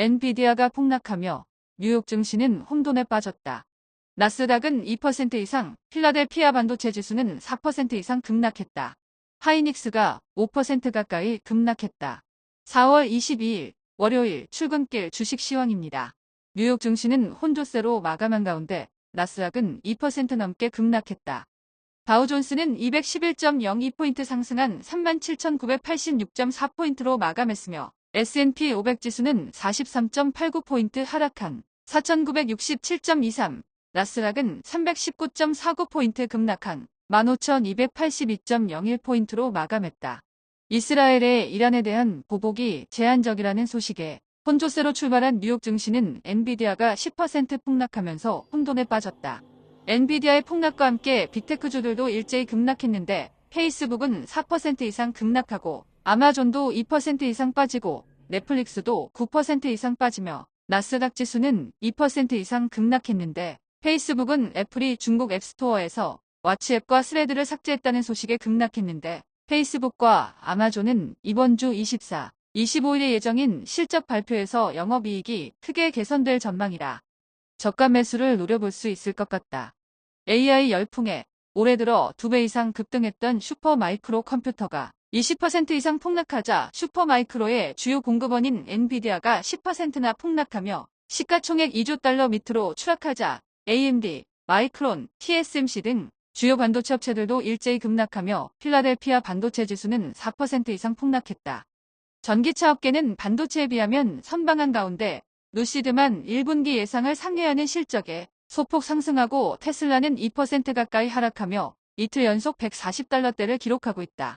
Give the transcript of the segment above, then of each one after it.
엔비디아가 폭락하며 뉴욕 증시는 혼돈에 빠졌다. 나스닥은 2% 이상, 필라델피아 반도체 지수는 4% 이상 급락했다. 하이닉스가 5% 가까이 급락했다. 4월 22일 월요일 출근길 주식 시황입니다. 뉴욕 증시는 혼조세로 마감한 가운데 나스닥은 2% 넘게 급락했다. 다우존스는 211.02포인트 상승한 37,986.4포인트로 마감했으며 S&P 500 지수는 43.89포인트 하락한 4,967.23, 나스닥은 319.49포인트 급락한 15,282.01포인트로 마감했다. 이스라엘의 이란에 대한 보복이 제한적이라는 소식에 혼조세로 출발한 뉴욕 증시는 엔비디아가 10% 폭락하면서 혼돈에 빠졌다. 엔비디아의 폭락과 함께 빅테크주들도 일제히 급락했는데 페이스북은 4% 이상 급락하고 아마존도 2% 이상 빠지고 넷플릭스도 9% 이상 빠지며 나스닥 지수는 2% 이상 급락했는데 페이스북은 애플이 중국 앱스토어에서 왓츠앱과 스레드를 삭제했다는 소식에 급락했는데 페이스북과 아마존은 이번 주 24, 25일에 예정인 실적 발표에서 영업이익이 크게 개선될 전망이라 저가 매수를 노려볼 수 있을 것 같다. AI 열풍에 올해 들어 2배 이상 급등했던 슈퍼마이크로 컴퓨터가 20% 이상 폭락하자 슈퍼마이크로의 주요 공급원인 엔비디아가 10%나 폭락하며 시가총액 2조 달러 밑으로 추락하자 AMD, 마이크론, TSMC 등 주요 반도체 업체들도 일제히 급락하며 필라델피아 반도체 지수는 4% 이상 폭락했다. 전기차 업계는 반도체에 비하면 선방한 가운데 루시드만 1분기 예상을 상회하는 실적에 소폭 상승하고 테슬라는 2% 가까이 하락하며 이틀 연속 140달러대를 기록하고 있다.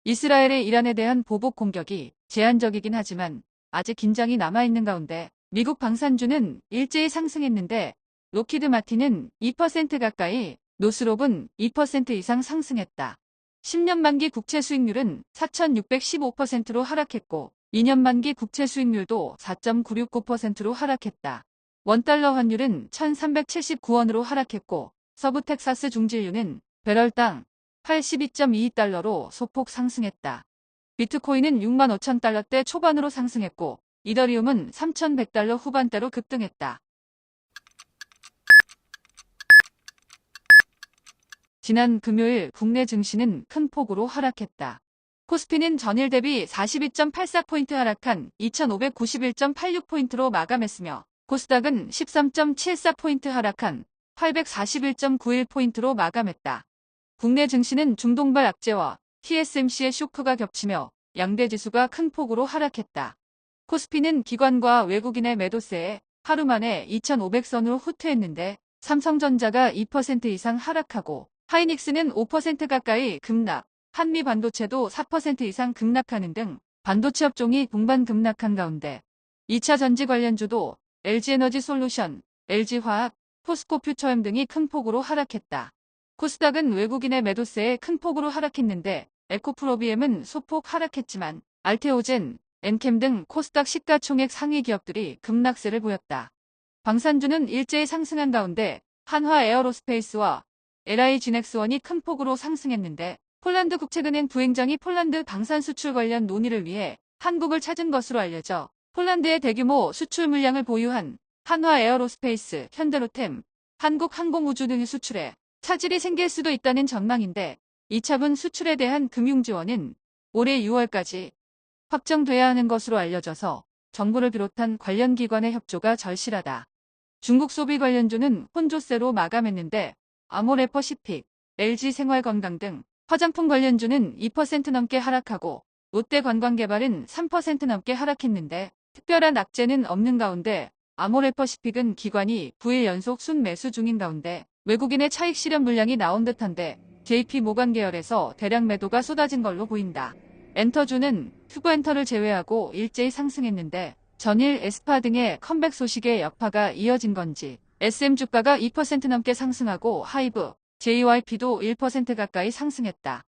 이스라엘의 이란에 대한 보복 공격이 제한적이긴 하지만 아직 긴장이 남아있는 가운데 미국 방산주는 일제히 상승했는데 록히드 마틴은 2% 가까이, 노스롭은 2% 이상 상승했다. 10년 만기 국채 수익률은 4,615%로 하락했고 2년 만기 국채 수익률도 4.969%로 하락했다. 원달러 환율은 1,379원으로 하락했고 서부텍사스 중진유는 배럴당 82.22달러로 소폭 상승했다. 비트코인은 65,000달러대 초반으로 상승했고 이더리움은 3,100달러 후반대로 급등했다. 지난 금요일 국내 증시는 큰 폭으로 하락했다. 코스피는 전일 대비 42.84포인트 하락한 2,591.86포인트로 마감했으며 코스닥은 13.74포인트 하락한 841.91포인트로 마감했다. 국내 증시는 중동발 악재와 TSMC의 쇼크가 겹치며 양대 지수가 큰 폭으로 하락했다. 코스피는 기관과 외국인의 매도세에 하루 만에 2,500선으로 후퇴했는데 삼성전자가 2% 이상 하락하고 하이닉스는 5% 가까이 급락, 한미 반도체도 4% 이상 급락하는 등 반도체 업종이 동반 급락한 가운데 2차 전지 관련주도 LG에너지솔루션, LG화학, 포스코퓨처엠 등이 큰 폭으로 하락했다. 코스닥은 외국인의 매도세에 큰 폭으로 하락했는데 에코프로비엠은 소폭 하락했지만 알테오젠, 엔캠 등 코스닥 시가총액 상위 기업들이 급락세를 보였다. 방산주는 일제히 상승한 가운데 한화 에어로스페이스와 LI지넥스원이 큰 폭으로 상승했는데 폴란드 국책은행 부행장이 폴란드 방산 수출 관련 논의를 위해 한국을 찾은 것으로 알려져 폴란드의 대규모 수출 물량을 보유한 한화 에어로스페이스, 현대로템, 한국항공우주 등의 수출에 차질이 생길 수도 있다는 전망인데 이 차분 수출에 대한 금융 지원은 올해 6월까지 확정돼야 하는 것으로 알려져서 정부를 비롯한 관련 기관의 협조가 절실하다. 중국 소비 관련주는 혼조세로 마감했는데 아모레퍼시픽, LG생활건강 등 화장품 관련주는 2% 넘게 하락하고 롯데관광개발은 3% 넘게 하락했는데 특별한 악재는 없는 가운데 아모레퍼시픽은 기관이 9일 연속 순매수 중인 가운데 외국인의 차익 실현 물량이 나온 듯한데 JP모간 계열에서 대량 매도가 쏟아진 걸로 보인다. 엔터주는 큐브엔터를 제외하고 일제히 상승했는데 전일 에스파 등의 컴백 소식에 여파가 이어진 건지 SM 주가가 2% 넘게 상승하고 하이브, JYP도 1% 가까이 상승했다.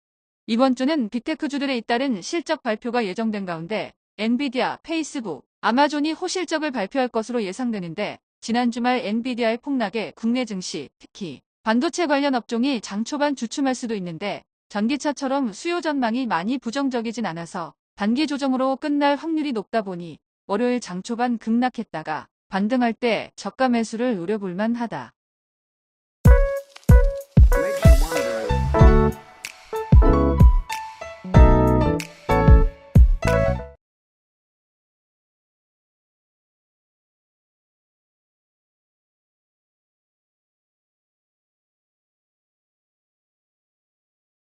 이번 주는 빅테크주들에 잇따른 실적 발표가 예정된 가운데 엔비디아, 페이스북, 아마존이 호실적을 발표할 것으로 예상되는데 지난 주말 엔비디아의 폭락에 국내 증시, 특히 반도체 관련 업종이 장 초반 주춤할 수도 있는데 전기차처럼 수요 전망이 많이 부정적이진 않아서 단기 조정으로 끝날 확률이 높다 보니 월요일 장 초반 급락했다가 반등할 때 저가 매수를 노려볼 만하다.